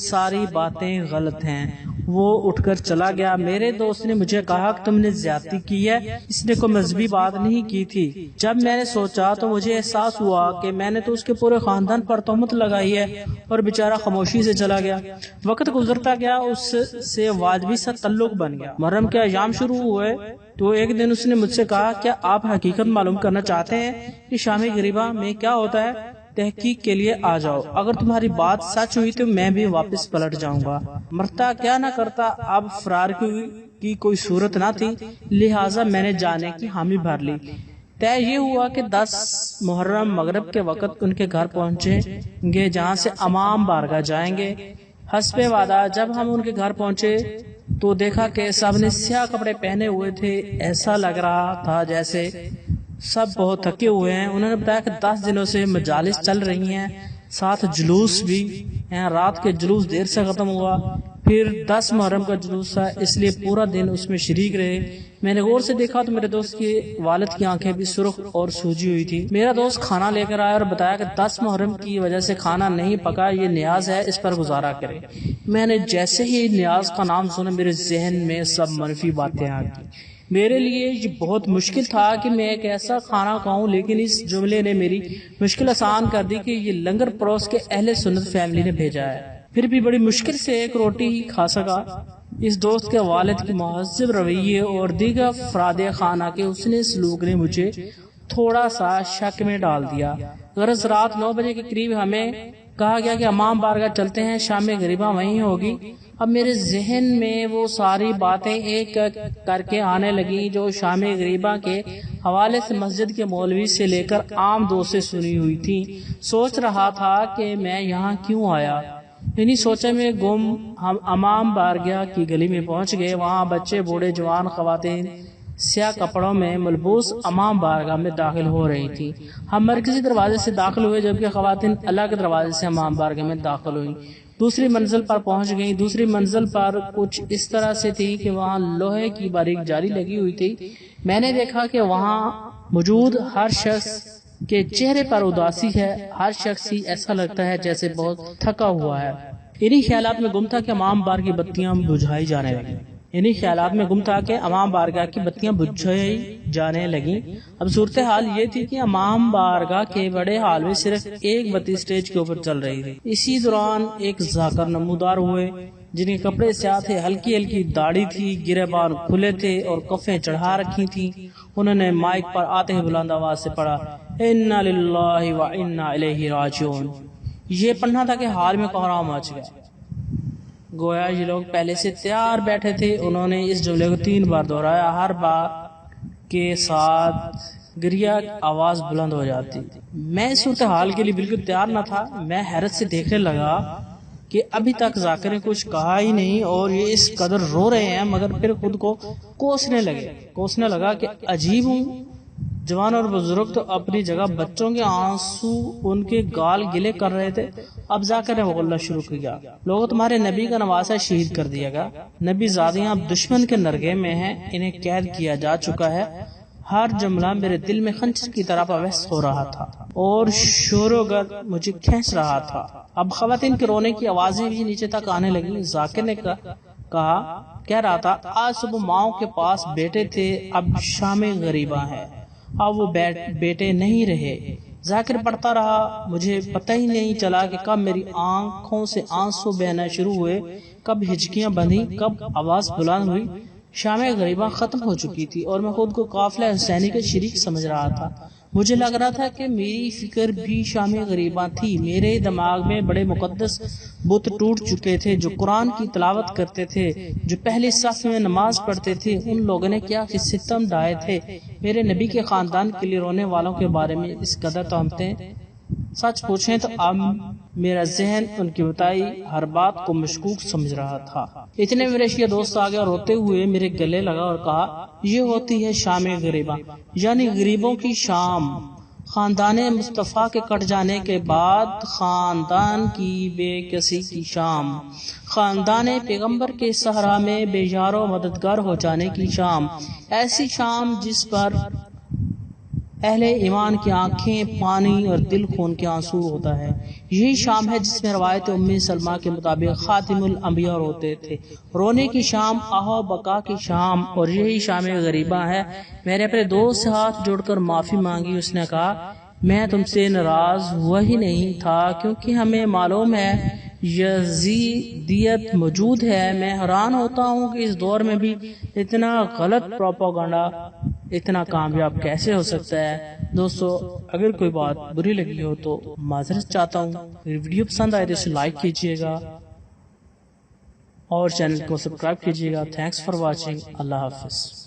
ساری باتیں غلط ہیں۔ وہ اٹھ کر چلا گیا۔ میرے دوست نے مجھے کہا کہ تم نے زیادتی کی ہے، اس نے کوئی مذہبی بات نہیں کی تھی۔ جب میں نے سوچا تو مجھے احساس ہوا کہ میں نے تو اس کے پورے خاندان پر تہمت لگائی ہے، اور بیچارہ خاموشی سے چلا گیا۔ وقت گزرتا گیا، اس سے واجبی سا تعلق بن گیا۔ محرم کے ایام شروع ہوئے تو ایک دن اس نے مجھ سے کہا، کیا آپ حقیقت معلوم کرنا چاہتے ہیں کہ شام غریبہ میں کیا ہوتا ہے؟ تحقیق کے لیے آ جاؤ، اگر تمہاری بات سچ ہوئی تو میں بھی واپس پلٹ جاؤں گا۔ مرتا کیا نہ کرتا، اب فرار کی کوئی صورت نہ تھی، لہٰذا میں نے جانے کی حامی بھر لی۔ طے یہ ہوا کہ 10 محرم مغرب کے وقت ان کے گھر پہنچیں گے، جہاں سے امام بارگاہ جائیں گے۔ حسب وعدہ جب ہم ان کے گھر پہنچے تو دیکھا کہ سب نے سیاہ کپڑے پہنے ہوئے تھے۔ ایسا لگ رہا تھا جیسے سب بہت تھکے ہوئے ہیں۔ انہوں نے بتایا کہ 10 دنوں سے مجالس چل رہی ہیں، ساتھ جلوس بھی ہیں۔ رات کے جلوس دیر سے ختم ہوا، پھر 10 محرم کا جلوس تھا، اس لیے پورا دن اس میں شریک رہے۔ میں نے غور سے دیکھا تو میرے دوست کے والد کی آنکھیں بھی سرخ اور سوجی ہوئی تھی۔ میرا دوست کھانا لے کر آیا اور بتایا کہ 10 محرم کی وجہ سے کھانا نہیں پکا، یہ نیاز ہے، اس پر گزارا کرے۔ میں نے جیسے ہی نیاز کا نام سنا، میرے ذہن میں سب منفی باتیں آ گئی۔ میرے لیے یہ بہت مشکل تھا کہ میں ایک ایسا کھانا کھاؤں، لیکن اس جملے نے میری مشکل آسان کر دی کہ یہ لنگر پروس کے اہل سنت فیملی نے بھیجا ہے۔ پھر بھی بڑی مشکل سے ایک روٹی ہی کھا سکا۔ اس دوست کے والد کے مہذب رویے اور دیگر افراد خانہ کے حسن سلوک نے مجھے تھوڑا سا شک میں ڈال دیا۔ غرض رات 9 بجے کے قریب ہمیں کہا گیا کہ امام بارگاہ چلتے ہیں، شام غریبہ وہیں ہوگی۔ اب میرے ذہن میں وہ ساری باتیں ایک کر کے آنے لگیں جو شام غریبہ کے حوالے سے مسجد کے مولوی سے لے کر عام دوست سے سنی ہوئی تھی۔ سوچ رہا تھا کہ میں یہاں کیوں آیا۔ انہی سوچے میں گم ہم امام بارگاہ کی گلی میں پہنچ گئے۔ وہاں بچے، بوڑھے، جوان، خواتین سیاہ کپڑوں میں ملبوس امام بارگاہ میں داخل ہو رہی تھی۔ ہم مرکزی دروازے سے داخل ہوئے، جبکہ خواتین الگ دروازے سے امام بارگاہ میں داخل ہوئیں۔ دوسری منزل پر پہنچ گئیں۔ دوسری منزل پر کچھ اس طرح سے تھی کہ وہاں لوہے کی باریک جالی لگی ہوئی تھی۔ میں نے دیکھا کہ وہاں موجود ہر شخص کے چہرے پر اداسی ہے، ہر شخص ہی ایسا لگتا ہے جیسے بہت تھکا ہوا ہے۔ انہی خیالات میں گم تھا کہ امام بارگاہ کی بتیاں بجھائی جانے لگیں۔ اب صورتحال یہ تھی کہ امام بارگاہ کے بڑے ہال میں صرف ایک بتی سٹیج کے اوپر چل رہی تھی۔ اسی دوران ایک ذاکر نمودار ہوئے جن کے کپڑے سیاہ تھے، ہلکی ہلکی داڑھی تھی، گریبان کھلے تھے اور کفیں چڑھا رکھی تھیں۔ انہوں نے مائک پر آتے ہوئے بلند آواز سے پڑھا، انا للہ و انا الیہ راجعون۔ یہ پڑھنا تھا کہ حال میں کوہرام مچ گیا، گویا یہ لوگ پہلے سے تیار بیٹھے تھے۔ انہوں نے اس جملے کو 3 بار دہرایا، ہر بار کے ساتھ گریہ آواز بلند ہو جاتی۔ میں اس صورتحال کے لیے بالکل تیار نہ تھا۔ میں حیرت سے دیکھنے لگا کہ ابھی تک ذاکر نے کچھ کہا ہی نہیں اور یہ اس قدر رو رہے ہیں، مگر پھر خود کو کوسنے لگا کہ عجیب ہوں۔ جوان اور بزرگ تو اپنی جگہ، بچوں کے آنسو ان کے گال گلے کر رہے تھے۔ اب ذاکر نے بولنا شروع کیا، لوگوں تمہارے نبی کا نواسہ شہید کر دیا گا، نبی زادیاں اب دشمن کے نرغے میں ہیں، انہیں قید کیا جا چکا ہے۔ ہر جملہ میرے دل میں خنجر کی طرح پیوست ہو رہا تھا اور شور و گر مجھے کھینچ رہا تھا۔ اب خواتین کے رونے کی آوازیں بھی نیچے تک آنے لگیں۔ ذاکر نے کہہ رہا تھا، آج صبح ماؤں کے پاس بیٹے تھے، اب شام غریبہ ہے، اب وہ بیٹے نہیں رہے۔ ذاکر پڑھتا رہا، مجھے پتہ ہی نہیں چلا کہ کب میری آنکھوں سے آنسو بہنا شروع ہوئے، کب ہچکیاں بندھی، کب آواز بلند ہوئی۔ شام غریبہ ختم ہو چکی تھی اور میں خود کو قافلہ حسینی کا شریک سمجھ رہا تھا۔ مجھے لگ رہا تھا کہ میری فکر بھی شام غریبہ تھی۔ میرے دماغ میں بڑے مقدس بت ٹوٹ چکے تھے جو قرآن کی تلاوت کرتے تھے، جو پہلی صف میں نماز پڑھتے تھے۔ ان لوگوں نے کیا ستم ڈھائے تھے میرے نبی کے خاندان کے لیے رونے والوں کے بارے میں اس قدر تہمتیں۔ سچ پوچھیں تو اب میرا ذہن ان کی بتائی ہر بات کو مشکوک سمجھ رہا تھا۔ اتنے میرے شیعہ دوست آ گیا، روتے ہوئے میرے گلے لگا اور کہا، یہ ہوتی ہے شام غریبہ، یعنی غریبوں کی شام۔ خاندان مصطفیٰ کے کٹ جانے کے بعد خاندان کی بے کسی کی شام، خاندان پیغمبر کے صحرا میں بے یار و مددگار ہو جانے کی شام، ایسی شام اہل ایمان کی آنکھیں پانی اور دل خون کے آنسو ہوتا ہے۔ یہی شام ہے جس میں روایت ام سلمہ کے مطابق خاتم الانبیاء روتے تھے۔ رونے کی شام، آہ و بکا کی شام، اور یہی شام غریبہ ہے۔ میں نے اپنے دوست سے ہاتھ جوڑ کر معافی مانگی۔ اس نے کہا میں تم سے ناراض ہوا ہی نہیں تھا کیونکہ ہمیں معلوم ہے یزیدیت موجود ہے۔ میں حیران ہوتا ہوں کہ اس دور میں بھی اتنا غلط پروپیگنڈا اتنا کامیاب کیسے ہو سکتا ہے۔ دوستو اگر کوئی بات بری لگی ہو تو معذرت چاہتا ہوں۔ اگر ویڈیو پسند آئے تو اسے لائک کیجیے گا اور چینل کو سبسکرائب کیجیے گا۔ Thanks for watching. اللہ حافظ۔